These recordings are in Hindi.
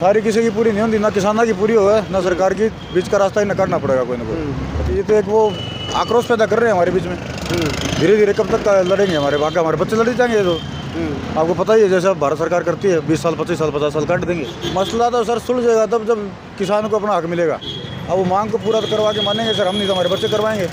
सारी किसी की पूरी नहीं होती, ना किसानों की पूरी होगा ना सरकार की, बीच का रास्ता ही न काटना पड़ेगा कोई ना कोई। ये तो एक वो आक्रोश पैदा कर रहे हैं हमारे बीच में। धीरे धीरे कब तक लड़ेंगे हमारे बच्चे लड़ जाएंगे। तो आपको पता ही है जैसे भारत सरकार करती है 20 साल 25 साल 50 साल काट देंगे। मसला तो सर सुलझेगा तब जब किसान को अपना हक मिलेगा। अब वो मांग को पूरा करवा के मानेंगे सर, हम नहीं तो हमारे बच्चे करवाएंगे।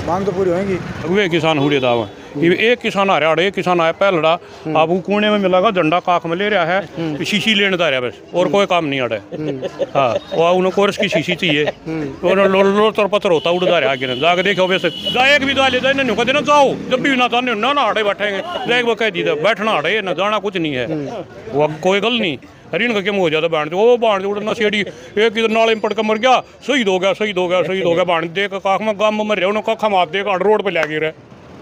मांग तो पूरी होगी। वे किसान हुए दावा एक किसान आ रहा है, एक किसान आया पहलड़ा आप कुएं में मिलागा झंडा काख में ले रहा है, शीशी लेने जा रहा है बस, और कोई काम नहीं आ रहा है। हाँ वो उन्हें कोरस की शीशी चाहिए, लो तर पत्थर होता उड़ जा रहा है आगे जाके देखो वैसे एक भी डाले जाए ना देना जाओ, जब भी ना चाहते ना आड़े बैठेंगे जाएगा वो कह दी बैठना आड़े ना जाना कुछ नहीं है, वो कोई गल नहीं। हरिन का क्या हो जाता बाढ़ वो बाढ़ उड़ना सेड़ी एक इधर नाले में पड़ कर मर गया, शहीद हो गया शहीद हो गया शहीद हो गया, बाढ़ देख काख में गाँव में मर रहे उन्हें कखा मार देगा रोड पर लगे रहे।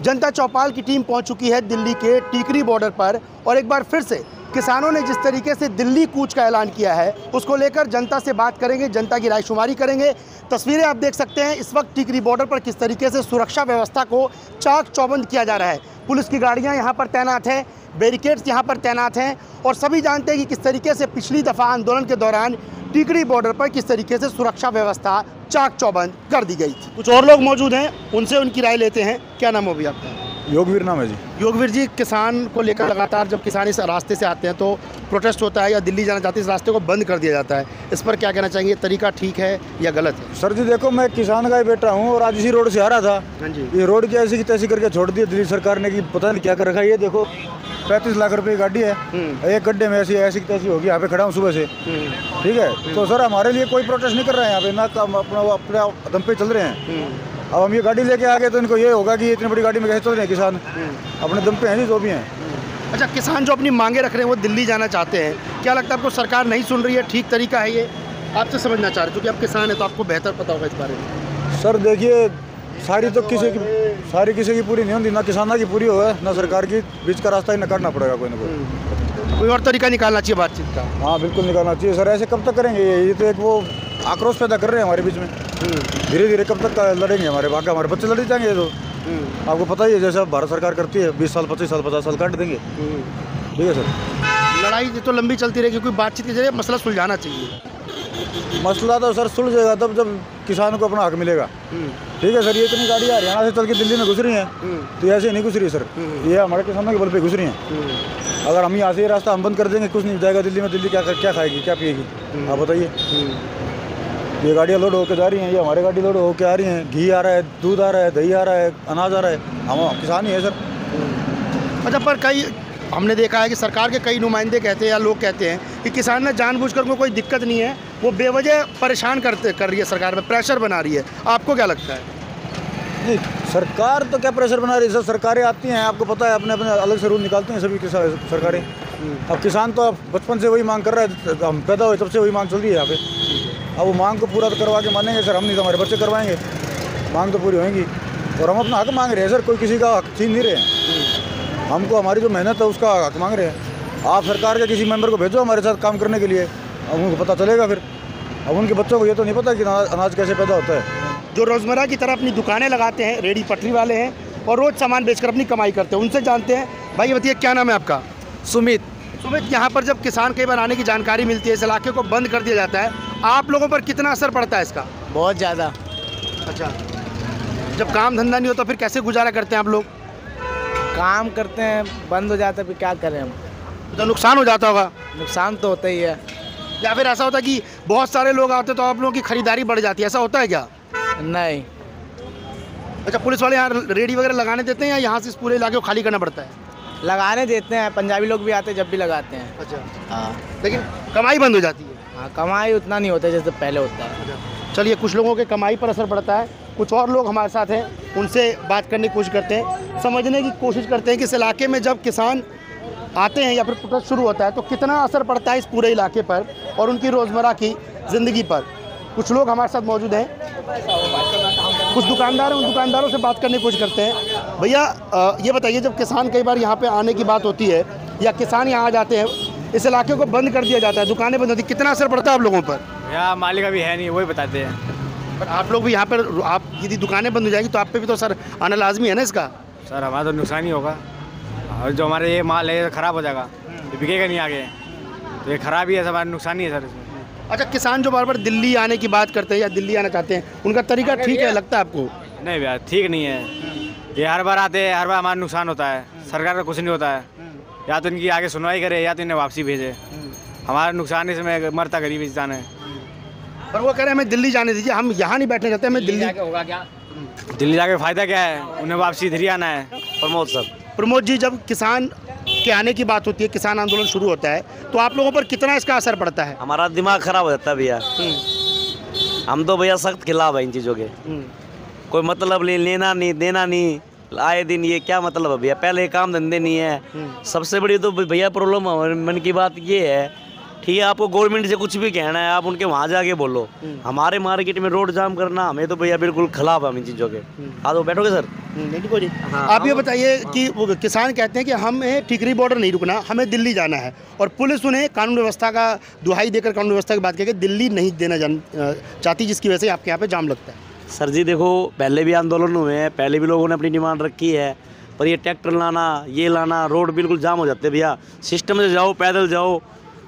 जनता चौपाल की टीम पहुंच चुकी है दिल्ली के टीकरी बॉर्डर पर और एक बार फिर से किसानों ने जिस तरीके से दिल्ली कूच का ऐलान किया है उसको लेकर जनता से बात करेंगे, जनता की रायशुमारी करेंगे। तस्वीरें आप देख सकते हैं इस वक्त टीकरी बॉर्डर पर किस तरीके से सुरक्षा व्यवस्था को चाक चौबंद किया जा रहा है। पुलिस की गाड़ियां यहां पर तैनात हैं, बैरिकेड्स यहां पर तैनात हैं और सभी जानते हैं कि किस तरीके से पिछली दफ़ा आंदोलन के दौरान टीकरी बॉर्डर पर किस तरीके से सुरक्षा व्यवस्था चाक चौबंद कर दी गई थी। कुछ और लोग मौजूद हैं, उनसे उनकी राय लेते हैं। क्या नाम हो भैया आपका? योगवीर नाम है जी। योगवीर जी, किसान को लेकर लगातार जब किसान इस रास्ते से आते हैं तो प्रोटेस्ट होता है या दिल्ली जाना चाहते हैं, इस रास्ते को बंद कर दिया जाता है, इस पर क्या कहना चाहेंगे? तरीका ठीक है या गलत है? सर जी देखो, मैं किसान का ही बेटा हूँ और आज इसी रोड से आ रहा था। हाँ जी। ये रोड की ऐसी की तैसी करके छोड़ दी दिल्ली सरकार ने कि पता नहीं क्या कर रखा है। ये देखो 35 लाख रुपए की गाड़ी है, एक गड्ढे में ऐसी ऐसी तैसी होगी। यहाँ पे खड़ा हूँ सुबह से, ठीक है। तो सर हमारे लिए कोई प्रोटेस्ट नहीं कर रहे हैं यहाँ पे, ना अपने दम पे चल रहे हैं। अब हम ये गाड़ी लेके आ गए तो इनको ये होगा कि इतनी बड़ी गाड़ी में कैसे चल रहे हैं किसान, अपने दम पे हैं जी जो भी हैं। अच्छा, किसान जो अपनी मांगे रख रहे हैं वो दिल्ली जाना चाहते हैं, क्या लगता है आपको सरकार नहीं सुन रही है? ठीक तरीका है ये? आपसे समझना चाह रहे हैं क्योंकि आप किसान हैं तो आपको बेहतर पता होगा इस बारे में। सर देखिए, सारी किसी की पूरी नहीं होती, ना किसानों की पूरी होगा ना सरकार की, बीच का रास्ता ही न काटना पड़ेगा कोई ना कोई और तरीका निकालना चाहिए बातचीत का। हाँ बिल्कुल निकालना चाहिए सर, ऐसे कब तक करेंगे? ये तो एक वो आक्रोश पैदा कर रहे हैं हमारे बीच में। धीरे धीरे कब तक लड़ेंगे हमारे बच्चे लड़ जाएंगे। तो आपको पता ही है जैसे भारत सरकार करती है 20 साल 25 साल 50 साल काट देंगे। ठीक है सर, लड़ाई तो लंबी चलती रहेगी, कोई बातचीत के जरिए मसला सुलझाना चाहिए। मसला तो सर सुलझेगा तब जब किसान को अपना हक मिलेगा। ठीक है सर, ये इतनी गाड़ियाँ हरियाणा से चल के दिल्ली में घुस रही हैं, तो ऐसे नहीं घुस रही सर, ये हमारे किसानों के बल पे घुस रही हैं। अगर हम यहाँ से ये रास्ता हम बंद कर देंगे, कुछ नहीं जाएगा दिल्ली में। दिल्ली क्या खाएगी, क्या पिएगी? आप बताइए। ये गाड़ियाँ लोड होकर जा रही हैं, ये हमारे गाड़ी लोड होकर आ रही हैं, घी आ रहा है, दूध आ रहा है, दही आ रहा है, अनाज आ रहा है, हम किसान ही है सर। अच्छा, पर कई हमने देखा है कि सरकार के कई नुमाइंदे कहते हैं या लोग कहते हैं कि किसान ने जानबूझकर कोई दिक्कत नहीं है, वो बेवजह परेशान कर रही है, सरकार पे प्रेशर बना रही है। आपको क्या लगता है? नहीं, सरकार तो क्या प्रेशर बना रही है सर, सरकारें आती हैं, आपको पता है, अपने अपने अलग से रूल निकालती हैं सभी सरकारें। अब किसान तो बचपन से वही मांग कर रहा है, हम पैदा हुए तब से वही मांग चल रही है यहाँ पे। अब वो मांग को पूरा करवा के मानेंगे सर, हम नहीं तो हमारे बच्चे करवाएंगे। मांग तो पूरी होगी और हम अपना हक मांग रहे हैं सर, कोई किसी का हक छीन नहीं रहे हैं। हमको हमारी जो मेहनत है उसका हक मांग रहे हैं। आप सरकार के किसी मेंबर को भेजो हमारे साथ काम करने के लिए, अब उनको पता चलेगा फिर। अब उनके बच्चों को ये तो नहीं पता कि अनाज कैसे पैदा होता है। जो रोज़मर्रा की तरह अपनी दुकानें लगाते हैं, रेडी पटरी वाले हैं और रोज़ सामान बेचकर अपनी कमाई करते हैं, उनसे जानते हैं। भाई ये बताइए, क्या नाम है आपका? सुमित। सुमित, यहाँ पर जब किसान कई बार आने की जानकारी मिलती है, इस इलाके को बंद कर दिया जाता है, आप लोगों पर कितना असर पड़ता है इसका? बहुत ज़्यादा। अच्छा, जब काम धंधा नहीं होता फिर कैसे गुजारा करते हैं आप लोग? काम करते हैं, बंद हो जाता है, फिर क्या करें हम? तो नुकसान हो जाता होगा? नुकसान तो होता ही है। या फिर ऐसा होता है कि बहुत सारे लोग आते तो आप लोगों की खरीदारी बढ़ जाती है, ऐसा होता है क्या? नहीं। अच्छा, पुलिस वाले यहाँ रेडी वगैरह लगाने देते हैं या यहाँ से इस पूरे इलाके को खाली करना पड़ता है? लगाने देते हैं, पंजाबी लोग भी आते हैं जब भी लगाते हैं। अच्छा। हाँ, लेकिन कमाई बंद हो जाती है? हाँ, कमाई उतना नहीं होता जैसे पहले होता है। चलिए, कुछ लोगों के कमाई पर असर पड़ता है, कुछ और लोग हमारे साथ हैं, उनसे बात करने की कोशिश करते हैं, समझने की कोशिश करते हैं कि इस इलाके में जब किसान आते हैं या फिर प्रोटेस्ट शुरू होता है तो कितना असर पड़ता है इस पूरे इलाके पर और उनकी रोज़मर्रा की ज़िंदगी पर। कुछ लोग हमारे साथ मौजूद हैं, कुछ दुकानदार हैं, उन दुकानदारों से बात करने की कोशिश करते हैं। भैया ये बताइए, जब किसान कई बार यहाँ पे आने की बात होती है या किसान यहाँ आ जाते हैं, इस इलाके को बंद कर दिया जाता है, दुकानें बंद होती है, कितना असर पड़ता है आप लोगों पर? यहाँ मालिक अभी है नहीं, वही बताते हैं। पर आप लोग भी यहाँ पर, आप यदि दुकानें बंद हो जाएगी तो आप पे भी तो सर आना लाजमी है ना इसका? सर हमारा तो नुकसान ही होगा और जो हमारे ये माल है ख़राब हो जाएगा, बिकेगा नहीं आगे। तो ये खराब ही है, हमारा नुकसान ही है सर इसमें। अच्छा, किसान जो बार बार दिल्ली आने की बात करते हैं या दिल्ली आना चाहते हैं, उनका तरीका ठीक है लगता है आपको? नहीं भैया, ठीक नहीं है। ये हर बार आते हैं, हर बार हमारा नुकसान होता है, सरकार का कुछ नहीं होता है। या तो इनकी आगे सुनवाई करे या तो इन्हें वापसी भेजे। हमारा नुकसान इसमें मरता गरीब इंसान है। पर वो कह रहे हैं हमें दिल्ली जाने दीजिए, हम यहाँ नहीं बैठने चाहते, हमें दिल्ली। होगा क्या? दिल्ली जाके फ़ायदा क्या है? उन्हें वापसी इधर ही आना है। प्रमोद सर। प्रमोद जी, जब किसान के आने की बात होती है, किसान आंदोलन शुरू होता है, तो आप लोगों पर कितना इसका असर पड़ता है? हमारा दिमाग खराब हो जाता है भैया। हम तो भैया सख्त खिलाफ है इन चीज़ों के। कोई मतलब नहीं, लेना नहीं देना नहीं, आए दिन ये क्या मतलब है भैया? पहले काम धंधे नहीं है। सबसे बड़ी तो भैया प्रॉब्लम हमारे मन की बात ये है, ठीक है, आपको गवर्नमेंट से कुछ भी कहना है आप उनके वहाँ जाके बोलो। हमारे मार्केट में रोड जाम करना हमें तो भैया बिल्कुल खिलाफ है इन चीज़ों के। हाँ, तो बैठोगे सर? नहीं, आप ये बताइए कि वो किसान कहते हैं कि हमें टिकरी बॉर्डर नहीं रुकना, हमें दिल्ली जाना है, और पुलिस उन्हें कानून व्यवस्था का दुहाई देकर कानून व्यवस्था की बात करके दिल्ली नहीं देना चाहती, जिसकी वजह से आपके यहाँ पे जाम लगता है। सर जी देखो, पहले भी आंदोलन हुए हैं, पहले भी लोगों ने अपनी डिमांड रखी है, पर ये ट्रैक्टर लाना, ये लाना, रोड बिल्कुल जाम हो जाते हैं भैया। सिस्टम से जाओ, पैदल जाओ,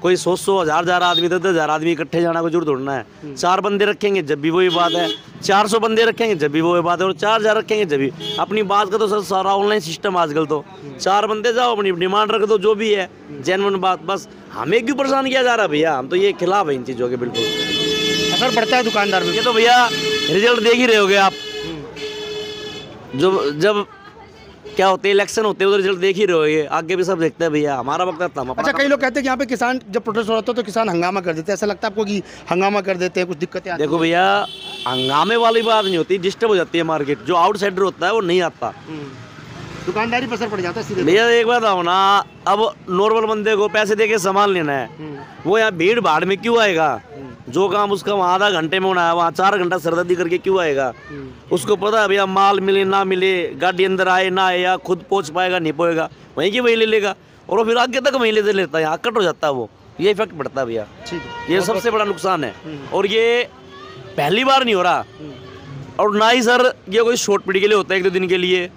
कोई 100 हज़ार आदमी 10,000 आदमी इकट्ठे जाना को जरूर दौड़ना है। 4 बंदे रखेंगे जब भी वही बात है, 400 बंदे रखेंगे जब भी वही बात है, और 4,000 रखेंगे जब भी। अपनी बात का तो सर सारा ऑनलाइन सिस्टम आजकल तो 4 बंदे जाओ, अपनी डिमांड रख दो, जो भी है जेन्युइन बात। बस हमें क्यों परेशान किया जा रहा है भैया? हम तो ये खिलाफ है इन चीज़ों के बिल्कुल। असर पड़ता है दुकानदार में? ये तो भैया रिजल्ट देख ही रहे होगे आप। जब क्या होते हैं इलेक्शन होते हैं, उधर रिजल्ट देख ही रहे होगे, आगे भी सब देखते हैं भैया। हमारा वक्त था हम। अच्छा, कई लोग कहते हैं कि यहाँ पे किसान जब प्रोटेस्ट हो रहा था तो किसान हंगामा कर देते हैं, ऐसा लगता है आपको कि हंगामा कर देते हैं, कुछ दिक्कतें आती हैं? देखो भैया, हंगामे वाली बात नहीं होती, डिस्टर्ब हो जाती है मार्केट। जो आउटसाइडर होता है वो नहीं आता, दुकानदारी पर असर पड़ जाता है सीधे। भैया एक बात आओ ना, अब नॉर्मल बंदे को पैसे दे के सामान लेना है, वो यहाँ भीड़ भाड़ में क्यों आएगा? जो काम उसका वहाँ आधा घंटे में होना है, वहाँ 4 घंटा सरदर्दी करके क्यों आएगा? उसको पता है भैया, माल मिले ना मिले, गाड़ी अंदर आए ना आए, या खुद पहुँच पाएगा नहीं पहुँचेगा, वहीं की वहीं ले लेगा, और वो फिर आगे तक वहीं ले लेता है, यहाँ कट हो जाता है वो। ये इफेक्ट पड़ता है भैया, ये सबसे बड़ा नुकसान है। और ये पहली बार नहीं हो रहा, और ना ही सर ये कोई शॉर्ट पीरियड के लिए होता है, 1-2 दिन के लिए।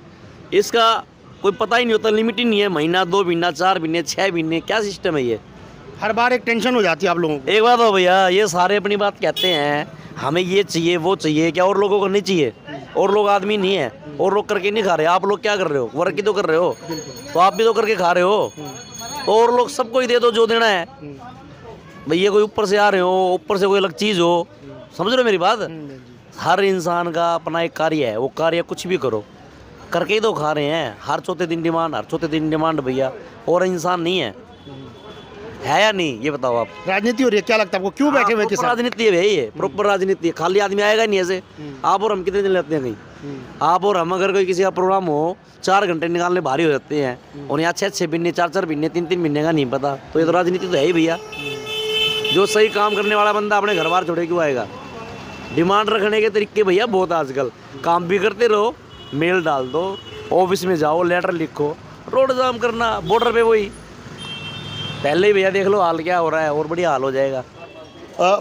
इसका कोई पता ही नहीं होता, लिमिट ही नहीं है, महीना, 2 महीना, 4 महीने, 6 महीने, क्या सिस्टम है ये? हर बार एक टेंशन हो जाती है आप लोगों को। एक बात हो भैया, ये सारे अपनी बात कहते हैं, हमें ये चाहिए वो चाहिए, क्या और लोगों को नहीं चाहिए? और लोग आदमी नहीं है, और लोग करके नहीं खा रहे। आप लोग क्या कर रहे हो? वर्क ही तो कर रहे हो, तो आप भी तो करके खा रहे हो। तो और लोग सबको ही दे दो जो देना है भैया। कोई ऊपर से आ रहे हो, ऊपर से कोई अलग चीज़ हो, समझ रहे हो मेरी बात? हर इंसान का अपना एक कार्य है, वो कार्य कुछ भी करो करके ही तो खा रहे हैं। हर चौथे दिन डिमांड भैया, और इंसान नहीं है या नहीं? ये बताओ आप। राजनीति हो रही है, क्या लगता है आपको? क्यों बैठे हुए किसान? राजनीति है भाई, ये प्रॉपर राजनीति है। खाली आदमी आएगा नहीं ऐसे। आप और हम कितने दिन लेते हैं कहीं? आप और हम अगर कोई किसी का प्रोग्राम हो, 4 घंटे निकालने भारी हो जाते हैं, और यहाँ 6-6 महीने, 4-4 महीने, 3-3 महीने का नहीं पता। तो ये तो राजनीति तो है ही भैया। जो सही काम करने वाला बंदा अपने घर बार छोड़े क्यों आएगा? डिमांड रखने के तरीके भैया बहुत आजकल। काम भी करते रहो, मेल डाल दो, ऑफिस में जाओ, लेटर लिखो, रोड जाम करना, बॉर्डर पे वही। पहले ही भैया देख लो हाल क्या हो रहा है, और बढ़िया हाल हो जाएगा।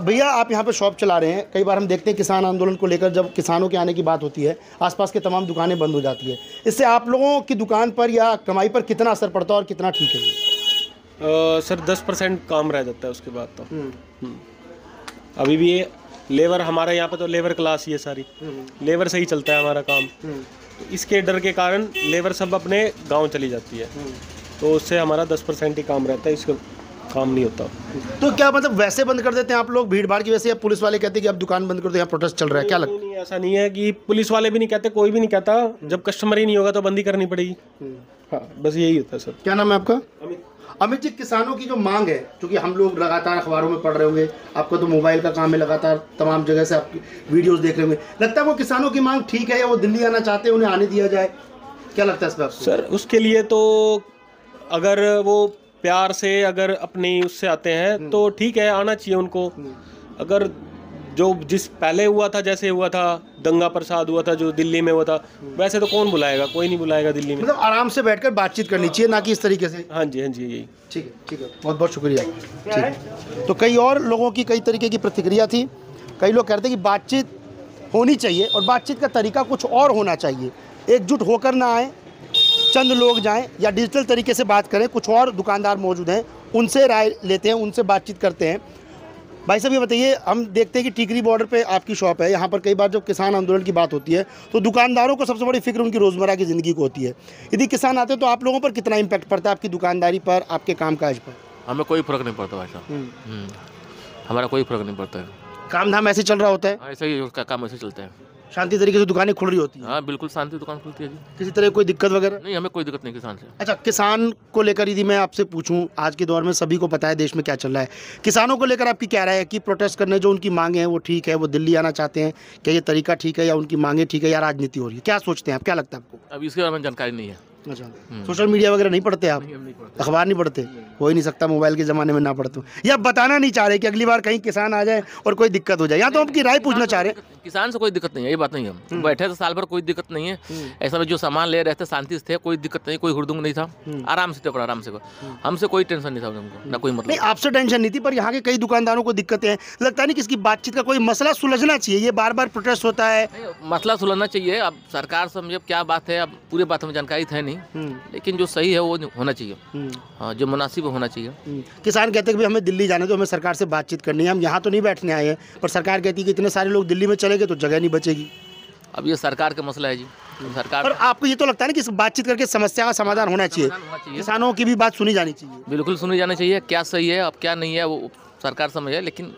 भैया आप यहाँ पे शॉप चला रहे हैं, कई बार हम देखते हैं किसान आंदोलन को लेकर जब किसानों के आने की बात होती है, आसपास के तमाम दुकानें बंद हो जाती है। इससे आप लोगों की दुकान पर या कमाई पर कितना असर पड़ता है और कितना ठीक है? सर 10% काम रह जाता है उसके बाद तो। अभी भी ये लेबर, हमारे यहाँ पे तो लेबर क्लास ही है सारी, लेबर से ही चलता है हमारा काम। तो इसके डर के कारण लेबर सब अपने गांव चली जाती है, तो उससे हमारा 10% ही काम रहता है, इसका काम नहीं होता। तो क्या मतलब वैसे बंद कर देते हैं आप लोग भीड़ भाड़ की वजह से, या पुलिस वाले कहते हैं कि अब दुकान बंद कर दो, यहाँ प्रोटेस्ट चल रहा है? क्या लगता है? नहीं, ऐसा नहीं है कि पुलिस वाले भी नहीं कहते, कोई भी नहीं कहता। जब कस्टमर ही नहीं होगा तो बंदी करनी पड़ेगी। हाँ, बस यही होता है सर। क्या नाम है आपका? अमित जी, किसानों की जो मांग है, क्योंकि हम लोग लगातार अखबारों में पढ़ रहे होंगे, आपका तो मोबाइल का काम है, लगातार तमाम जगह से आप वीडियोस देख रहे होंगे, लगता है वो किसानों की मांग ठीक है, या वो दिल्ली आना चाहते हैं, उन्हें आने दिया जाए? क्या लगता है इस पर आपको? सर उसके लिए तो अगर वो प्यार से अगर अपनी उससे आते हैं तो ठीक है, आना चाहिए उनको। अगर जो जिस पहले हुआ था, जैसे हुआ था दंगा प्रसाद हुआ था जो दिल्ली में हुआ था, वैसे तो कौन बुलाएगा? कोई नहीं बुलाएगा दिल्ली में। मतलब आराम से बैठकर बातचीत करनी चाहिए, ना कि इस तरीके से। हाँ जी, हाँ जी, यही ठीक है, बहुत बहुत शुक्रिया। ठीक है, तो कई और लोगों की कई तरीके की प्रतिक्रिया थी। कई लोग कहते हैं कि बातचीत होनी चाहिए, और बातचीत का तरीका कुछ और होना चाहिए, एकजुट होकर ना आए, चंद लोग जाएं या डिजिटल तरीके से बात करें। कुछ और दुकानदार मौजूद हैं, उनसे राय लेते हैं, उनसे बातचीत करते हैं। भाई साहब ये बताइए, हम देखते हैं कि टिकरी बॉर्डर पे आपकी शॉप है, यहाँ पर कई बार जब किसान आंदोलन की बात होती है तो दुकानदारों को सबसे बड़ी फिक्र उनकी रोज़मर्रा की ज़िंदगी को होती है। यदि किसान आते हैं तो आप लोगों पर कितना इम्पैक्ट पड़ता है, आपकी दुकानदारी पर, आपके कामकाज पर? हमें कोई फर्क नहीं पड़ता भाई साहब, हमारा कोई फर्क नहीं पड़ता है। काम धाम ऐसे चल रहा होता है, ऐसा ही उसका काम ऐसे चलता है। शांति तरीके से दुकानें खुल रही होती हैं? हाँ बिल्कुल शांति दुकान खुलती है जी, किसी तरह कोई दिक्कत वगैरह नहीं हमें कोई दिक्कत नहीं किसान से। अच्छा, किसान को लेकर यदि मैं आपसे पूछूं, आज के दौर में सभी को पता है देश में क्या चल रहा है, किसानों को लेकर आपकी क्या राय है कि प्रोटेस्ट करने जो उनकी मांगे हैं वो ठीक है, वो दिल्ली आना चाहते हैं, क्या ये तरीका ठीक है या उनकी मांगे ठीक है या राजनीति हो रही है? क्या सोचते हैं आप, क्या लगता है आपको? अब इसके बारे में जानकारी नहीं है। अच्छा, सोशल मीडिया वगैरह नहीं पढ़ते आप? अखबार नहीं पढ़ते? हो ही नहीं सकता, मोबाइल के ज़माने में ना पढ़ते हो, या बताना नहीं चाह रहे कि अगली बार कहीं किसान आ जाए और कोई दिक्कत हो जाए, या तो आपकी राय पूछना चाह रहे हैं? किसान से कोई दिक्कत नहीं है, ये बात नहीं है। हम बैठे थे साल भर, कोई दिक्कत नहीं है। ऐसा में जो सामान ले रहे थे शांति से थे, कोई दिक्कत नहीं, कोई हुड़दुंग नहीं था, आराम से थे पर आराम से। हमसे कोई टेंशन नहीं था उनको, ना कोई मतलब। नहीं, आपसे टेंशन नहीं थी, पर यहाँ के कई दुकानदारों को दिक्कतें हैं, लगता नहीं कि इसकी बातचीत का कोई मसला सुलझना चाहिए, ये बार बार प्रोटेस्ट होता है। मसला सुलझना चाहिए, अब सरकार समझे क्या बात है, अब पूरे बात हमें जानकारी है नहीं, लेकिन जो सही है वो होना चाहिए, हाँ जो मुनासिब होना चाहिए। किसान कहते हैं कि हमें दिल्ली जाने दो, हमें सरकार से बातचीत करनी है, हम यहाँ तो नहीं बैठने आए हैं, पर सरकार कहती है कि इतने सारे लोग दिल्ली में चले गए तो जगह नहीं बचेगी। अब ये सरकार का मसला है जी, सरकार। पर आपको ये तो लगता है ना कि इस बातचीत करके समस्या का समाधान होना चाहिए, किसानों की भी बात सुनी जानी चाहिए? बिल्कुल सुनी जानी चाहिए, क्या सही है अब क्या नहीं है वो सरकार समझे, लेकिन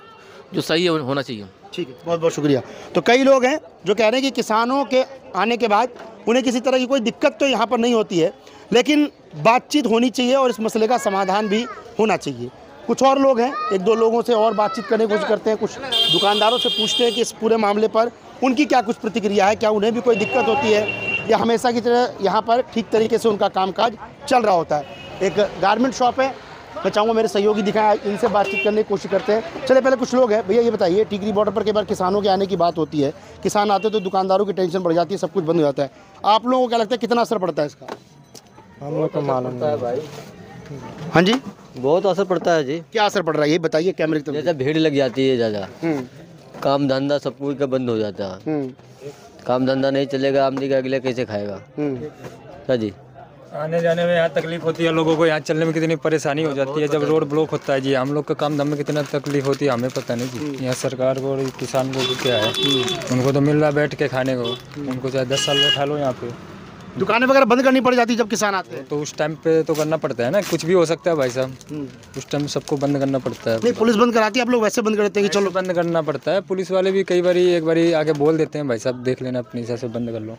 जो सही है वो होना चाहिए। ठीक है, बहुत बहुत शुक्रिया। तो कई लोग हैं जो कह रहे हैं कि किसानों के आने के बाद उन्हें किसी तरह की कोई दिक्कत तो यहाँ पर नहीं होती है, लेकिन बातचीत होनी चाहिए और इस मसले का समाधान भी होना चाहिए। कुछ और लोग हैं, एक दो लोगों से और बातचीत करने की कोशिश करते हैं, कुछ दुकानदारों से पूछते हैं कि इस पूरे मामले पर उनकी क्या कुछ प्रतिक्रिया है, क्या उन्हें भी कोई दिक्कत होती है या हमेशा की तरह यहाँ पर ठीक तरीके से उनका कामकाज चल रहा होता है। एक गारमेंट शॉप है, मैं चाहूँगा मेरे सहयोगी दिखाएं, इनसे बातचीत करने की कोशिश करते हैं। चले पहले कुछ लोग हैं, भैया ये बताइए, टिकरी बॉर्डर पर कई बार किसानों के आने की बात होती है, किसान आते तो दुकानदारों की टेंशन बढ़ जाती है, सब कुछ बंद हो जाता है, आप लोगों को क्या लगता है कितना असर पड़ता है इसका? हम लोग को मालूम नहीं है भाई। हाँ जी, बहुत असर पड़ता है जी। क्या असर पड़ रहा है ये बताइए कैमरे की तरफ। जैसे भीड़ लग जाती है ज़्यादा, काम धंधा सब कुछ का बंद हो जाता है, काम धंधा नहीं चलेगा, आमदी का अगले कैसे खाएगा? क्या जी, आने जाने में यहाँ तकलीफ होती है लोगों को, यहाँ चलने में कितनी परेशानी हो जाती है जब रोड ब्लॉक होता है जी। हम लोग का काम धाम में कितना तकलीफ होती है हमें पता नहीं जी। यहाँ सरकार को और किसान को क्या है, उनको तो मिल रहा है बैठ के खाने को, उनको चाहे 10 साल बैठा लो यहाँ पे। दुकानें वगैरह बंद करनी पड़ जाती है जब किसान आते हैं, तो उस टाइम पे तो करना पड़ता है ना, कुछ भी हो सकता है भाई साहब, उस टाइम सबको बंद करना पड़ता है। नहीं पुलिस बंद कराती है, आप लोग वैसे बंद कर देते हैं कि चलो बंद करना पड़ता है। पुलिस वाले भी कई बारी एक बारी आके बोल देते हैं भाई साहब देख लेना अपनी हिसाब से बंद कर लो,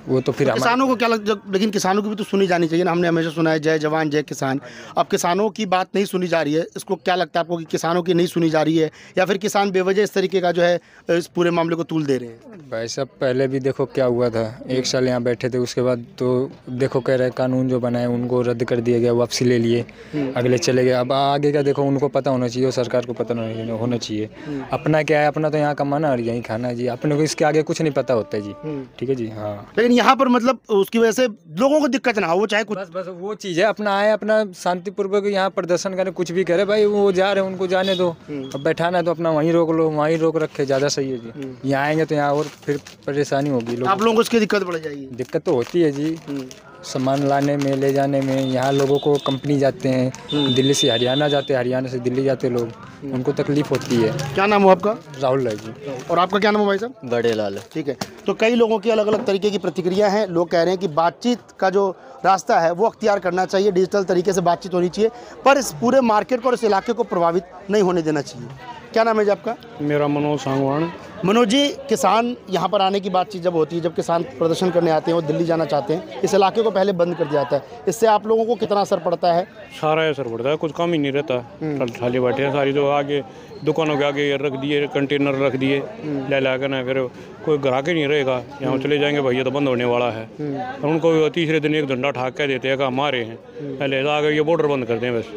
वो तो फिर किसानों को क्या लेकिन किसानों की भी तो सुनी जानी चाहिए ना। हमने हमेशा सुना है जय जवान जय किसान, अब किसानों की बात नहीं सुनी जा रही है, इसको क्या लगता है आपको कि किसानों की नहीं सुनी जा रही है या फिर किसान बेवजह इस तरीके का जो है इस पूरे मामले को तूल दे रहे हैं? भाई साहब पहले भी देखो क्या हुआ था, 1 साल यहाँ बैठे थे, उसके बाद तो देखो कह रहे कानून जो बनाए उनको रद्द कर दिया गया, वापसी ले लिए, अगले चले गए। अब आगे का देखो उनको पता होना चाहिए और सरकार को पता होना चाहिए। अपना क्या है, अपना तो यहाँ कमाना और यहीं खाना है जी, अपने को इसके आगे कुछ नहीं पता होता है जी। ठीक है जी, हाँ। लेकिन यहाँ पर मतलब उसकी वजह से लोगों को दिक्कत ना हो, चाहे कुछ बस वो चीज़ है, अपना आए अपना शांतिपूर्वक यहाँ प्रदर्शन करें, कुछ भी करे भाई, वो जा रहे हैं उनको जाने दो, अब बैठाना है तो अपना वहीं रोक लो, वहीं रोक रखे, ज़्यादा सही है जी। यहाँ आएंगे तो यहाँ और फिर परेशानी होगी, आप लोगों को इसकी दिक्कत बढ़ जाएगी। दिक्कत तो होती है जी, सामान लाने में ले जाने में। यहाँ लोगों को कंपनी जाते हैं, दिल्ली से हरियाणा जाते हैं, हरियाणा से दिल्ली जाते लोग, उनको तकलीफ होती है। क्या नाम हो आपका? राहुल है जी। और आपका क्या नाम है भाई साहब? बड़े लाल। ठीक है, तो कई लोगों की अलग अलग तरीके की प्रतिक्रिया हैं। लोग कह रहे हैं कि बातचीत का जो रास्ता है वो अख्तियार करना चाहिए, डिजिटल तरीके से बातचीत होनी चाहिए, पर इस पूरे मार्केट को और इस इलाके को प्रभावित नहीं होने देना चाहिए। क्या नाम है जी आपका? मेरा मनोज सांगवान। मनोज जी, किसान यहाँ पर आने की बातचीत जब होती है, जब किसान प्रदर्शन करने आते हैं और दिल्ली जाना चाहते हैं, इस इलाके को पहले बंद कर दिया जाता है, इससे आप लोगों को कितना असर पड़ता है? सारा असर पड़ता है, कुछ काम ही नहीं रहता, खाली बैठे हैं सारी, जो आगे दुकानों के आगे रख दिए, कंटेनर रख दिए ले ला कर ना, फिर कोई ग्राहक ही नहीं रहेगा, यहाँ चले जाएंगे भैया तो बंद होने वाला है। उनको तीसरे दिन एक झंडा ठाक के देते हैं कि हमारे हैं, पहले आगे ये बॉर्डर बंद कर दें बस,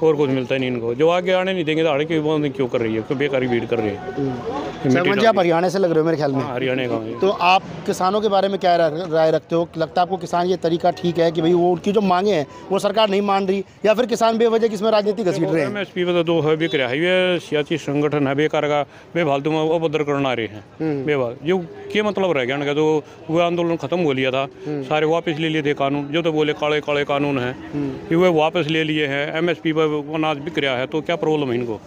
और कुछ मिलता ही नहीं इनको। जो आगे आने नहीं देंगे तो आगे क्यों बंद क्यों कर रही है, क्यों बेकारी भीड़ कर रही है। सरपंच जी, आप हरियाणा से लग रहे हो मेरे ख्याल में। हरियाणा का हूँ। तो आप किसानों के बारे में क्या राय रखते हो? लगता है आपको किसान ये तरीका ठीक है कि भाई वो उनकी जो मांगे हैं वो सरकार नहीं मान रही, या फिर किसान बेवजह किसमें राजनीति घसीट रहे हैं? MSP पे तो है बिक रहा है, ये सियासी संगठन है बेकार का, बेफालतू में उपद्र करना रहे हैं बेवाल। जो क्या मतलब रह गया उनका? तो वो आंदोलन खत्म हो लिया था, सारे वापस ले लिए थे कानून, जो तो बोले काले काले कानून है, ये वो वापस ले लिए हैं। MSP पर अनाज बिक रहा है तो क्या प्रॉब्लम है इनको?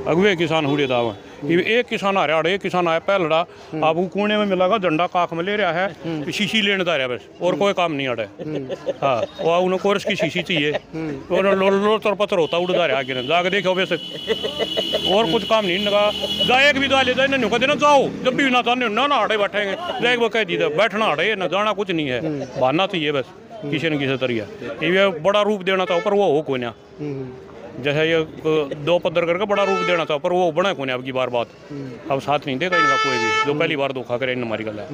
अगवे किसान हुए दावा, एक किसान आ रहा, एक किसान आया पहलड़ा, आपको कोने में मिलागा झंडा काख में ले रहा है, शीशी लेने जा रहा है बस, और कोई काम नहीं अड़े। हाँ, वह उन्हें कोरस की शीशी चाहिए, और लोटर पत्थर होता उड़ जा रहा है आगे, जाके देखो वैसे और कुछ काम नहीं लगा। जाए एक भी डाले जाए ना कहते ना जाओ, जब भी ना जाने ना अड़े बैठेंगे, जाए वो कह दी बैठना अड़े ना जाना कुछ नहीं है, भानना चाहिए बस किसी न किसी तरीका। ये बड़ा रूप देना था पर वो हो कोई ना, जैसे ये दो पत्थर करके बड़ा रूप देना था पर वो बना कोने आपकी बार बात। अब साथ नहीं देगा इनका कोई भी, जो पहली बार धोखा करे इन हमारी गल है।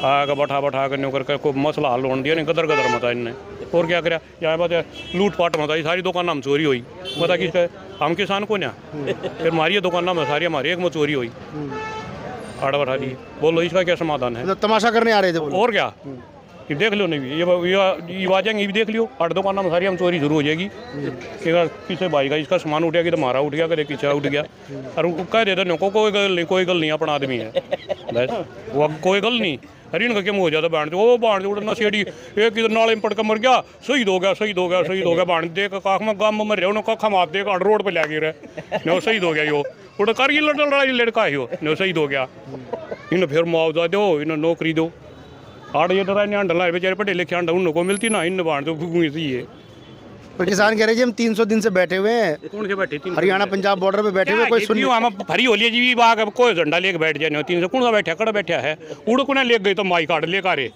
आगे बैठा करने करके कोई मसला हल होने दिया नहीं, गदर गदर मता इनने, और क्या करे? यहाँ बात लूट पाट मता, सारी दुकान हम चोरी हुई, पता किसका? हम किसान को ना, फिर हमारी दुकान में सारी हमारी एक में चोरी हुई, आड़ा बैठा दी। बोलो इसका क्या समाधान है? तमाशा करने आ रहे थे और क्या? ये देख लो नहीं भी ये आ जाएंगे, ये भी देख लियो, 8 दुकानों में सारी हम चोरी शुरू हो जाएगी। किसी भाई का इसका सामान उठ गया, कि तो हमारा उठ गया, कदे किसी उठ गया, और कह देते नको कोई गल नहीं, अपना आदमी है बस, वो कोई गल नहीं। अरे इनका क्या हो जाता बाढ़, वो बाढ़ उड़ना सेड़ी, एक इधर नाले में पड़ कर मर गया, शहीद हो गया शहीद हो गया शहीद हो गया, बाढ़ देख काख में गाँव में मर रहे, उन्हें कखा मार देगा रोड पर लगे रहे, वो शहीद हो गया, यो उड़ कर लड़ाई लड़का है, यो शहीद हो गया। इन्हें फिर मुआवजा दो, इन्हें नौकरी दो, आड़ ये डरा नहीं डला बेचारे पढ़े लिखे आंडा उनको मिलती ना, इन बाढ़ तो फूकू सी है। पर किसान कह रहे जी हम 300 दिन से बैठे हुए हैं, कौन से बैठे? हरियाणा पंजाब बॉर्डर पे बैठे हुए, कोई सुन हम भरी हो लिया जी बाग, अब कोई झंडा लेके बैठ जाए 300 कौन सा बैठा कड़ा बैठा है, उड़ को ले गए तो माई कार्ड ले कारे,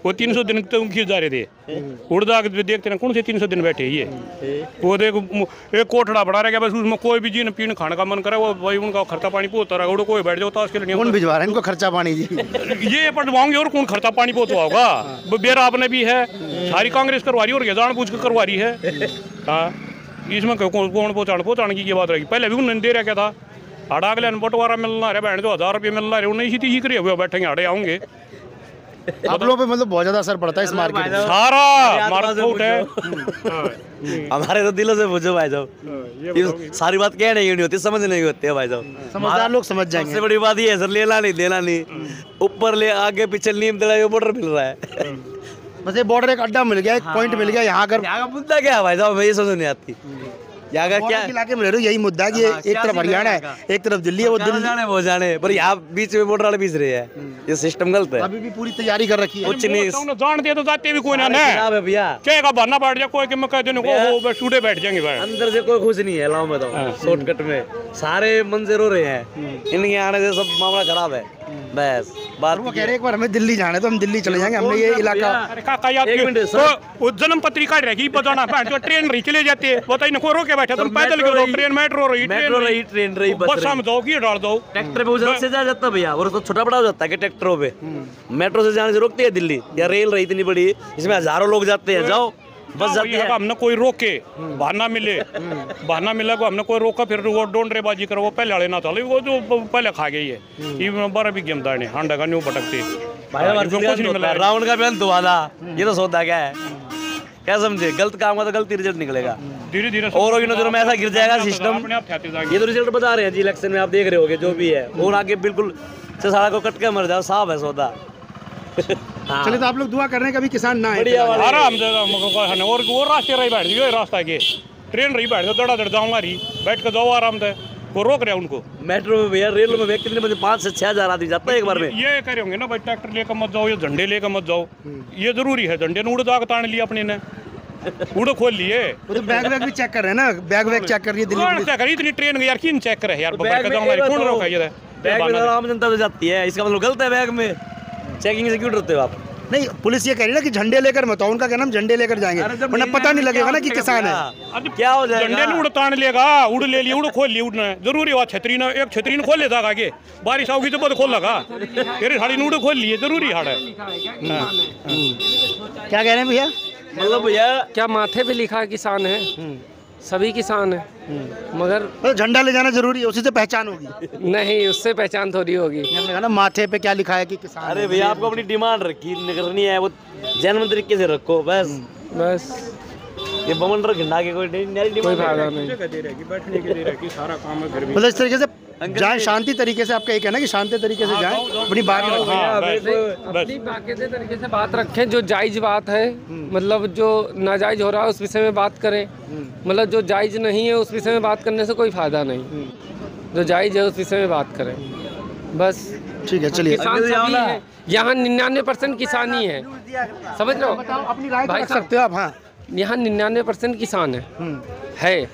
वो 300 दिन तो खींच जा रहे थे, उड़ जा देखते ना कौन से 300 दिन बैठे ये, वो देख एक कोठड़ा बड़ा रह गया बस, उसमें कोई भी जीन पीने खाने का मन करे वो भाई उनका खर्चा पानी पहुंचता रहा, उड़ कोई बैठ जाओ ताश के लिए। कौन भिजवा रहा है इनको खर्चा पानी जी? ये पटवाओगे और कौन खर्चा पानी पहुंचवा होगा? बेरा आपने भी है, सारी कांग्रेस करवा रही और जान पूछ कर करवा रही है। हाँ, इसमें कौन पहुँचाने की बात रहेगी? पहले भी उन्होंने दे रहा क्या था, आड़ा अगले बंटवारा मिलना रहा, बहन जो 1000 रुपये मिलना रहे, उन्हें इसी करे हुए बैठेंगे, आड़े आऊँगे। आप लोगों पे मतलब बहुत ज्यादा असर पड़ता है इस मार्केट में, सारा मार्केट है। हमारे तो दिलों से पूछो भाई साहब, सारी बात कहने की नहीं होती, समझने की होती है भाई साहब, समझदार लोग समझ जाएंगे। सबसे बड़ी बात ये है सर, लेना नहीं देना नहीं, ऊपर ले आगे पीछे नीम दिला बॉर्डर मिल रहा है, बस ये बॉर्डर एक अड्डा मिल गया, एक पॉइंट मिल गया। यहाँ का मुद्दा क्या है भाई साहब, ये समझ नहीं आती। यहाँ का क्या इलाके में रह रहे हो, यही मुद्दा है कि एक तरफ हरियाणा है एक तरफ दिल्ली है, वो दिल्ली जाने वो जाने, पर यहाँ बीच में बॉर्डर वाले बीच रहे हैं, ये सिस्टम गलत है। अभी भी पूरी तैयारी कर रखी है, कुछ नहीं जान दिया तो जाते भी कोई ना है भैया, क्या का बहाना बैठ जाए कोई कि मैं कह देने को शूटे बैठ जाएंगे भाई, अंदर से कोई खुश नहीं है। लाओ मैं तो शॉर्टकट में सारे मंजर हो रहे हैं, इनके आने से सब मामला खराब है बस। बात वो कह रहे एक बार हमें दिल्ली जाना है तो हम दिल्ली चले जाएंगे, हमने ये इलाका जन्म पत्रिका रहेगी बताना, ट्रेन रही चले जाते हैं, बताइए ना कोई रोके बैठा, तुम पैदल क्यों? ट्रेन मेट्रो रही ट्रेन रही बस हम जाओ की डाल दो, ट्रैक्टर पे उधर से जा जाता भैया, और तो छोटा बड़ा हो जाता है कि ट्रैक्टरों पे मेट्रो से जाने से रोकती है दिल्ली, या रेल रही इतनी बड़ी इसमें हजारों लोग जाते हैं, जाओ बस जाते हैं। हमने कोई रोके बहाना मिले, बहाना मिला को हमने कोई रोका, फिर वो डोंडरेबाजी करो, वो पहले वाले ना चले, वो जो पहले खा गई है, ये बारह भी गेम दाने हांडा का न्यू भटकते कुछ नहीं मिला, राउंड का भी हुआ था, ये तो सौदा क्या है, क्या समझे? गलत काम का तो गलत रिजल्ट निकलेगा, धीरे धीरे और की नजरों में ऐसा गिर जाएगा सिस्टम। ये तो रिजल्ट बता रहे हैं जी, इलेक्शन में आप देख रहे होगे जो भी है, और आगे बिल्कुल से सारा को कट के मर जाओ, साफ है सौदा। हाँ। चलिए तो आप लोग दुआ कर रहे हैं कभी किसान ना आराम से, और वो रास्ते रही बैठ गई रास्ता के, ट्रेन रही बैठ दड़ा दड़ जाऊंगा रही, बैठ कर जाओ आराम से, वो रोक रहे उनको। मेट्रो में भैया, रेल में कितने बजे 5 से 6 हजार आदमी जाता है एक बार में। ये कह रहे होंगे ना भाई ट्रैक्टर लेकर मत जाओ, ये झंडे लेकर मत जाओ, ये जरूरी है, झंडे ने उड़ जाकर तान लिया अपने ने, उड़ खोल लिए, वो तो बैग वैग भी चेक कर रहे हैं ना, बैग वैग चेक कर रही है दिल्ली चेक करी, इतनी ट्रेन यार किन चेक करे यार, कौन रोका ये? बैग में आम जनता तो जाती है, इसका मतलब गलत है, बैग में चेकिंग से क्यों डरते हो आप? नहीं, पुलिस ये कह रही है ना कि झंडे लेकर मत आओ, उनका क्या नाम झंडे लेकर जाएंगे, वरना पता नहीं लगेगा ना कि किसान है। अब क्या हो जाएगा? झंडे ने उड़ तान लेगा, उड़ ले लिया, उड़ खोल लिया, उड़ना जरूरी हुआ, छतरी ने एक छतरी ने खोल लेता आगे, बारिश आओगी तो खोल लगा, तेरे साड़ी ने उड़ खोल लिए, जरूरी हाड़ है। क्या कह रहे हैं भैया? मतलब भैया क्या माथे पे लिखा है किसान है? सभी किसान हैं, मगर तो झंडा ले जाना जरूरी है, उसी से पहचान होगी। नहीं, उससे पहचान थोड़ी होगी। आपने कहा ना माथे पे क्या लिखा है कि किसान। अरे भैया आपको अपनी डिमांड करनी है, वो जन्म तरीके से रखो बस। ये बमंडर घिंडा के कोई फायदा नहीं। बैठने के लिए सारा काम है घर भी। मतलब इस तरीके से जाए शांति तरीके से, आपका ये कहना है कि शांति तरीके से जाए, अपनी बात अपनी बाकायदे तरीके से बात रखें, जो जायज़ बात है, मतलब जो नाजायज़ हो रहा है उस विषय में बात करें, मतलब जो जायज़ नहीं है उस विषय में बात करने से कोई फायदा नहीं, जो जायज़ है उस विषय में बात करें बस। ठीक है, चलिए। किसान सभी हैं यहाँ, 99% किसान ही है, समझ रहे हो? अपनी राय रख सकते हो आप। हाँ, यहाँ 99% किसान है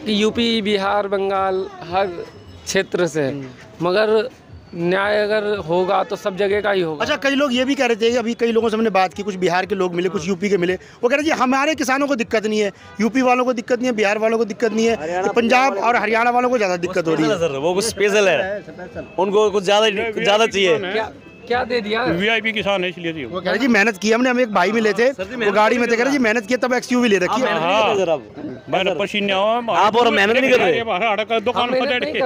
कि यूपी, बिहार, बंगाल, हर क्षेत्र से, मगर न्याय अगर होगा तो सब जगह का ही होगा। अच्छा, कई लोग ये भी कह रहे थे कि अभी कई लोगों से हमने बात की, कुछ बिहार के लोग मिले, कुछ यूपी के मिले, वो कह रहे जी हमारे किसानों को दिक्कत नहीं है, यूपी वालों को दिक्कत नहीं है, बिहार वालों को दिक्कत नहीं है, तो पंजाब और हरियाणा वालों को ज़्यादा दिक्कत हो रही है। सर वो कुछ स्पेशल है, उनको कुछ ज़्यादा चाहिए। क्या दे दिया? वीआईपी किसान है इसलिए जी। वो कह रहे जी मेहनत की हमने, हम एक भाई मिले थे, वो गाड़ी में थे, कह रहे जी मेहनत की तब एक्सयूवी ले रखी है। मैंने पसीने आप और मेहनत नहीं कर रहे, दुकान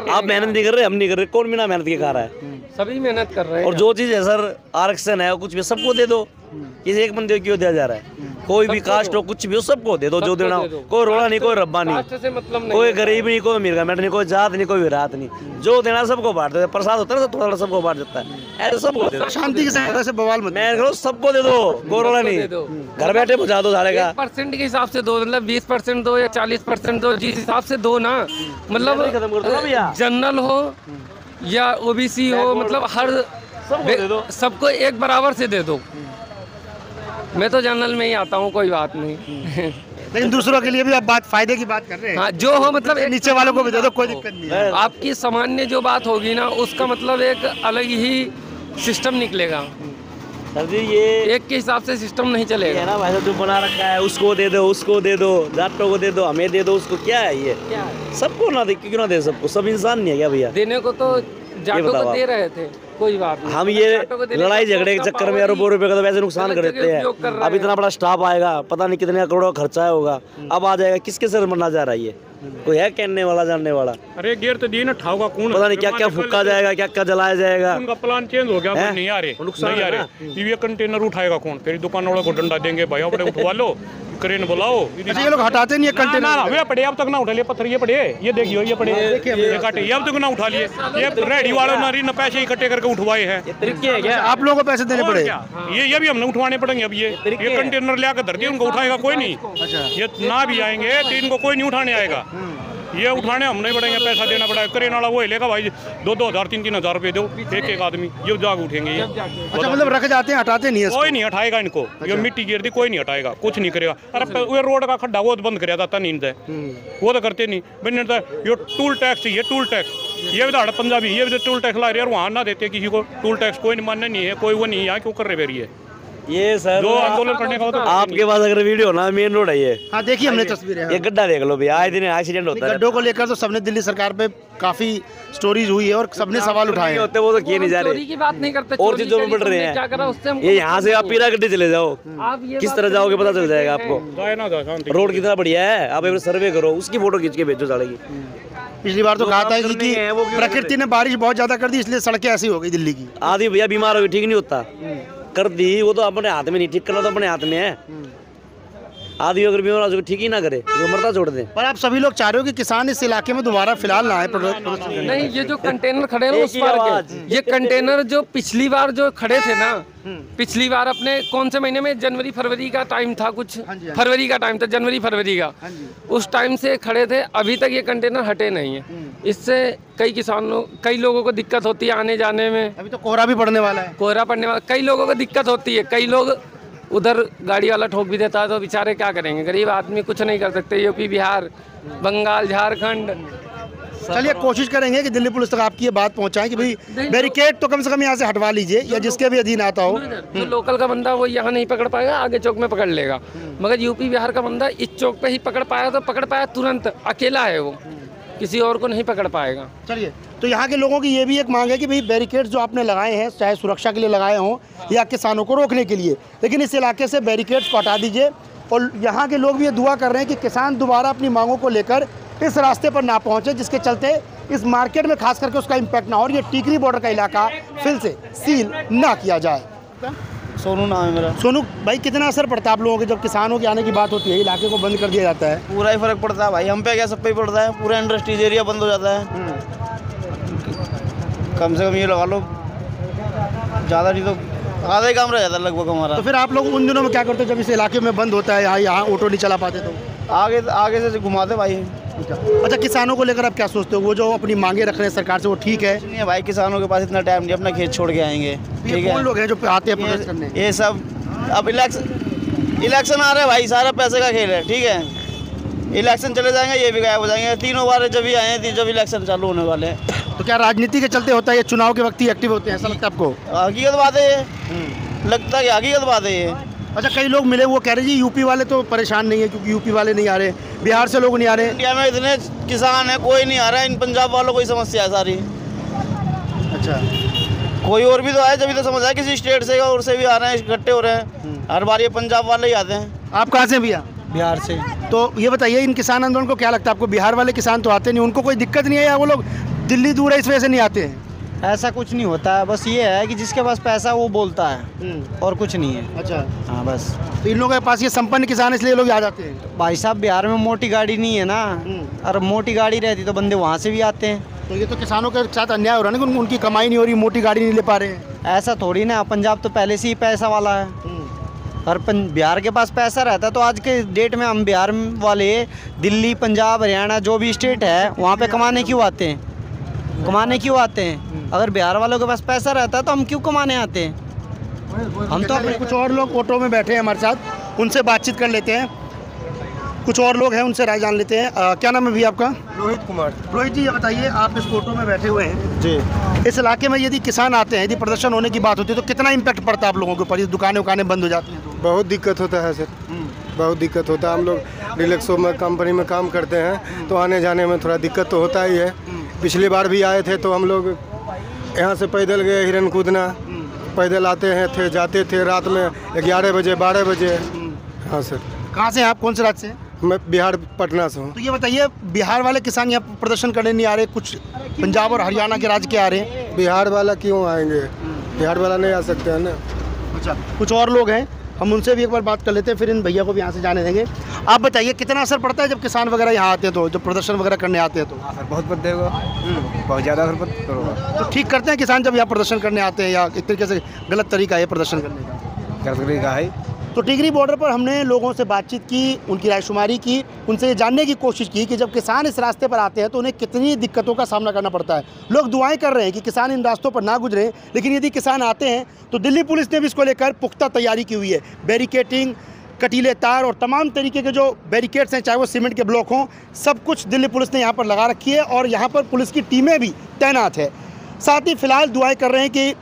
आप मेहनत नहीं कर रहे, हम नहीं कर रहे, कौन बिना मेहनत के खा रहा है? सभी मेहनत कर रहे हैं। और जो चीज़ है सर आरक्षण है कुछ भी सबको दे दो, किसी एक बंदे को क्यों दिया जा रहा है? कोई भी कास्ट हो कुछ भी हो सबको दे दो, जो देना हो, कोई रोड़ा नहीं, कोई रब्बा नहीं, कोई गरीब नहीं, कोई अमीर गवर्नमेंट नहीं, कोई जात नहीं, कोई विरात नहीं, जो देना सबको बांट देता है। प्रसाद होता है ना थोड़ा सबको बांट देता है, ऐसे सबको दे दो, शांति के साथ, ऐसे बवाल मत। मैं करो सबको दे दो, कोई रोड़ा नहीं, घर बैठे पहुँचा दो सारे का। 1% के हिसाब से दो, मतलब 20% दो या 40% दो, जिस हिसाब से दो ना, मतलब जनरल हो या ओबीसी हो, मतलब हर सबको एक बराबर से दे दो। मैं तो जनरल में ही आता हूँ, कोई बात नहीं। लेकिन दूसरों के लिए भी आप बात फायदे की बात कर रहे हैं। हाँ, जो हो मतलब नीचे वालों को भी दे दो, कोई दिक्कत नहीं है। आपकी सामान्य जो बात होगी ना, उसका मतलब एक अलग ही सिस्टम निकलेगा। सर जी ये एक के हिसाब से सिस्टम नहीं चलेगा ना भाई, जो बना रखा है उसको दे दो, उसको दे दो, जाटों को दे दो, हमें दे दो, उसको क्या है ये? सबको ना दे, क्यों ना दे सबको? सब इंसान नहीं है क्या भैया? देने को तो जाटों को दे रहे थे, कोई बात नहीं। हम ये लड़ाई झगड़े के चक्कर में अरबों रुपए का तो वैसे नुकसान कर देते हैं। अब इतना बड़ा स्टाफ आएगा, पता नहीं कितने करोड़ों खर्चा होगा, अब आ जाएगा, किसके सर मरना जा रहा है? ये कोई है कहने वाला, जानने वाला? अरे गेर तो दिए ना ठाव का कौन, पता नहीं क्या क्या फूका जाएगा, क्या क्या जलाया जाएगा। उनका प्लान चेंज हो गया, नहीं आ रहे, नहीं आ रहे। ये कंटेनर उठाएगा कौन? फिर दुकान वालों को डंडा देंगे, भाई अपने उठवा लो, क्रेन बुलाओ। ये लोग हटाते नहीं है कंटेनर, हमें पड़े अब तक ना उठा लिए पत्थर, ये पड़े, ये देखियो, ये पड़े, ये काटे, ये अब तक ना उठा लिए। ये रेडी वालों ने पैसे इकट्ठे करके उठवाए हैं। आप लोगों को पैसे देने पड़े? ये भी हमने उठवाने पड़ेंगे। अब ये कंटेनर ले आकर धर दिए, उनको उठाएगा कोई नहीं। ये ना भी आएंगे तो इनको कोई नहीं उठाने आएगा, ये उठाने हम नहीं पड़ेंगे, पैसा देना पड़ेगा। क्रेन वाला वो लेगा भाई, 2-2 हज़ार 3-3 हज़ार रुपये दो एक आदमी, ये जाग उठेंगे। ये अच्छा, मतलब रख जाते हैं, हटाते नहीं है? कोई नहीं हटाएगा इनको। ये मिट्टी गिर दी, कोई नहीं हटाएगा, कुछ नहीं करेगा। अरे वो रोड का खड्डा वो बंद कराया जाता नींद है, वो तो करते नहीं। ये टूल टैक्स चाहिए, टूल टैक्स। ये भी पंजाबी, ये भी टूल टैक्स ला रहे हैं, वहाँ ना देते किसी को टूल टैक्स, कोई मानना नहीं है, कोई वो नहीं है, क्यों कर रहे ये? ये सर जो आंदोलन करने का होता है आपके पास अगर वीडियो ना, मेन रोड है ये। हाँ, देखिए हमने तस्वीरें। ये गड्ढा देख लो भैया, आए दिन एक्सीडेंट होता है। गड्ढों को लेकर तो सबने दिल्ली सरकार पे काफी स्टोरीज हुई है और सबने सवाल उठाए हैं। होते वो तो किए नहीं जा रहे, चोरी की बात नहीं करते, और चीजों में बढ़ रहे हैं। ये यहाँ से आप पीरा गड्ढे चले जाओ, किस तरह जाओगे पता चल जाएगा आपको। रोड कितना बढ़िया है, आप एक सर्वे करो, उसकी फोटो खींच के भेजो सड़क की। पिछली बार तो कहा था कि प्रकृति ने बारिश बहुत ज्यादा कर दी, इसलिए सड़कें ऐसी हो गई दिल्ली की। आदमी भैया बीमार हो गई, ठीक नहीं होता, कर दी, वो तो अपने हाथ में नहीं, ठीक करना तो अपने हाथ में है। आदमी अगर बीमार हो ठीक ही ना करे तो मरता छोड़ दे। पर आप सभी लोग चाह रहे हो कि किसान इस इलाके में दोबारा फिलहाल ना आए? नहीं, ये जो कंटेनर खड़े हैं उस पर के, ये कंटेनर जो पिछली बार जो खड़े थे ना, पिछली बार अपने कौन से महीने में, जनवरी फरवरी का टाइम था, कुछ फरवरी का टाइम था, जनवरी फरवरी का, उस टाइम से खड़े थे, अभी तक ये कंटेनर हटे नहीं है। इससे कई किसानों, कई लोगों को दिक्कत होती है आने जाने में। अभी तो कोहरा भी पड़ने वाला है। कोहरा पड़ने वाला, कई लोगों को दिक्कत होती है। कई लोग उधर गाड़ी वाला ठोक भी देता है, तो बेचारे क्या करेंगे? गरीब आदमी कुछ नहीं कर सकते। यूपी, बिहार, बंगाल, झारखंड। चलिए कोशिश करेंगे कि दिल्ली पुलिस तक आपकी ये बात पहुंचाएं कि भाई बैरिकेड तो कम से कम यहाँ से हटवा लीजिए, या जिसके भी अधीन आता हो। जो लोकल का बंदा वो यहाँ नहीं पकड़ पाएगा, आगे चौक में पकड़ लेगा। मगर यूपी बिहार का बंदा इस चौक पे ही पकड़ पाया तो पकड़ पाया तुरंत, अकेला है वो, किसी और को नहीं पकड़ पाएगा। चलिए, तो यहाँ के लोगों की ये भी एक मांग है कि भाई बैरिकेड्स जो आपने लगाए हैं, चाहे सुरक्षा के लिए लगाए हों या किसानों को रोकने के लिए, लेकिन इस इलाके से बैरिकेड्स को हटा दीजिए और यहाँ के लोग भी ये दुआ कर रहे हैं कि किसान दोबारा अपनी मांगों को लेकर इस रास्ते पर ना पहुँचे, जिसके चलते इस मार्केट में खास करके उसका इम्पैक्ट ना हो और ये टीकरी बॉर्डर का इलाका फिर से सील ना किया जाए। सोनू नाम है मेरा। सोनू भाई, कितना असर पड़ता है आप लोगों के जब किसानों के आने की बात होती है, इलाके को बंद कर दिया जाता है? पूरा ही फर्क पड़ता है भाई, हम पे क्या सब पे ही पड़ता है, पूरा इंडस्ट्रीज एरिया बंद हो जाता है। कम से कम ये लगा लो, ज़्यादा नहीं तो आधा ही काम रह जाता है लगभग हमारा। तो फिर आप लोग उन दिनों में क्या करते हो जब इस इलाके में बंद होता है, यहाँ ऑटो नहीं चला पाते तो? आगे से घुमाते भाई। अच्छा, किसानों को लेकर आप क्या सोचते हो? वो जो अपनी मांगे रख रहे हैं सरकार से, वो ठीक है? नहीं भाई, किसानों के पास इतना टाइम नहीं, अपना खेत छोड़ के आएंगे। ठीक है, कौन लोग हैं जो आते हैं प्रोटेस्ट करने? ये सब अब इलेक्शन आ रहा है भाई, सारा पैसे का खेल है। ठीक है, इलेक्शन चले जाएंगे, ये भी गायब हो जाएंगे। तीनों बार जब भी आए हैं, जब इलेक्शन चालू होने वाले हैं। तो क्या राजनीति के चलते होता है, ये चुनाव के वक्त ही एक्टिव होते हैं, ऐसा लगता है आपको? हकीकत बात है ये, लगता है कि हकीकत बात है ये। अच्छा, कई लोग मिले, वो कह रहे जी यूपी वाले तो परेशान नहीं है क्योंकि यूपी वाले नहीं आ रहे, बिहार से लोग नहीं आ रहे। इंडिया में इतने किसान है, कोई नहीं आ रहा है, इन पंजाब वालों को ही समस्या है सारी। अच्छा, कोई और भी तो आए, जब तो समझ आया किसी स्टेट से और से भी आ रहे हैं, इकट्ठे हो रहे हैं। हर बार ये पंजाब वाले ही आते हैं। आप कहाँ से भैया? बिहार से। तो ये बताइए, इन किसान आंदोलन को क्या लगता है आपको? बिहार वाले किसान तो आते नहीं, उनको कोई दिक्कत नहीं है या वो लोग दिल्ली दूर है इस वजह से नहीं आते हैं? ऐसा कुछ नहीं होता है, बस ये है कि जिसके पास पैसा वो बोलता है और कुछ नहीं है। अच्छा, हाँ बस। तो इन लोगों के पास ये संपन्न किसान इसलिए लोग आ जाते हैं? भाई साहब, बिहार में मोटी गाड़ी नहीं है ना, और मोटी गाड़ी रहती तो बंदे वहाँ से भी आते हैं। तो ये तो किसानों के साथ अन्याय हो रहा है ना कि उनकी कमाई नहीं हो रही, मोटी गाड़ी नहीं ले पा रहे हैं। ऐसा थोड़ी ना, पंजाब तो पहले से ही पैसा वाला है, और बिहार के पास पैसा रहता है। तो आज के डेट में हम बिहार वाले दिल्ली, पंजाब, हरियाणा जो भी स्टेट है वहाँ पे कमाने क्यों आते हैं? कमाने क्यों आते हैं? अगर बिहार वालों के पास पैसा रहता है तो हम क्यों कमाने आते हैं? हम तो अपने कुछ और लोग ऑटो में बैठे हैं हमारे साथ, उनसे बातचीत कर लेते हैं। कुछ और लोग हैं, उनसे राय जान लेते हैं। क्या नाम है भैया आपका? रोहित कुमार। रोहित जी, ये बताइए, आप इस ऑटो में बैठे हुए हैं जी, इस इलाके में यदि किसान आते हैं, यदि प्रदर्शन होने की बात होती है तो कितना इम्पैक्ट पड़ता है आप लोगों के ऊपर? दुकानें उकानें बंद हो जाती हैं तो? बहुत दिक्कत होता है सर, बहुत दिक्कत होता है। हम लोग रिलैक्सो में कंपनी में काम करते हैं तो आने जाने में थोड़ा दिक्कत तो होता ही है। पिछली बार भी आए थे तो हम लोग यहाँ से पैदल गए, हिरन कूदना, पैदल आते हैं थे, जाते थे रात में 11 बजे 12 बजे। हाँ सर। कहाँ से आप, कौन से राज्य से? मैं बिहार, पटना से हूँ। तो ये बताइए, बिहार वाले किसान यहाँ प्रदर्शन करने नहीं आ रहे, कुछ पंजाब और हरियाणा के राज्य के आ रहे हैं? बिहार वाला क्यों आएंगे? बिहार वाला नहीं आ सकते हैं ना। अच्छा, कुछ और लोग हैं, हम उनसे भी एक बार बात कर लेते हैं, फिर इन भैया को भी यहाँ से जाने देंगे। आप बताइए, कितना असर पड़ता है जब किसान वगैरह यहाँ आते हैं, तो जब प्रदर्शन वगैरह करने आते हैं तो? बहुत पड़ेगा, बहुत ज़्यादा असर पड़ेगा। तो ठीक करते हैं किसान जब यहाँ प्रदर्शन करने आते हैं, या एक तरीके से गलत तरीका है प्रदर्शन करने का? गलत तरीका है। तो टिकरी बॉर्डर पर हमने लोगों से बातचीत की, उनकी रायशुमारी की, उनसे ये जानने की कोशिश की कि जब किसान इस रास्ते पर आते हैं तो उन्हें कितनी दिक्कतों का सामना करना पड़ता है। लोग दुआएं कर रहे हैं कि किसान इन रास्तों पर ना गुजरें, लेकिन यदि किसान आते हैं तो दिल्ली पुलिस ने भी इसको लेकर पुख्ता तैयारी की हुई है। बैरिकेटिंग, कटीले तार और तमाम तरीके के जो बैरिकेड्स हैं, चाहे वो सीमेंट के ब्लॉक हों, सब कुछ दिल्ली पुलिस ने यहाँ पर लगा रखी है और यहाँ पर पुलिस की टीमें भी तैनात है। साथ ही फिलहाल दुआएं कर रहे हैं कि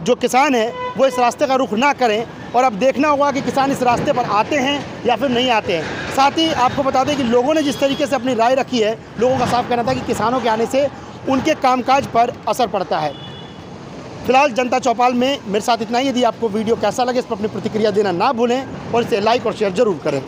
जो किसान है वो इस रास्ते का रुख ना करें, और अब देखना होगा कि किसान इस रास्ते पर आते हैं या फिर नहीं आते हैं। साथ ही आपको बता दें कि लोगों ने जिस तरीके से अपनी राय रखी है, लोगों का साफ कहना था कि किसानों के आने से उनके कामकाज पर असर पड़ता है। फिलहाल जनता चौपाल में मेरे साथ इतना ही। यदि आपको वीडियो कैसा लगे, इस पर अपनी प्रतिक्रिया देना ना भूलें और इसे लाइक और शेयर जरूर करें।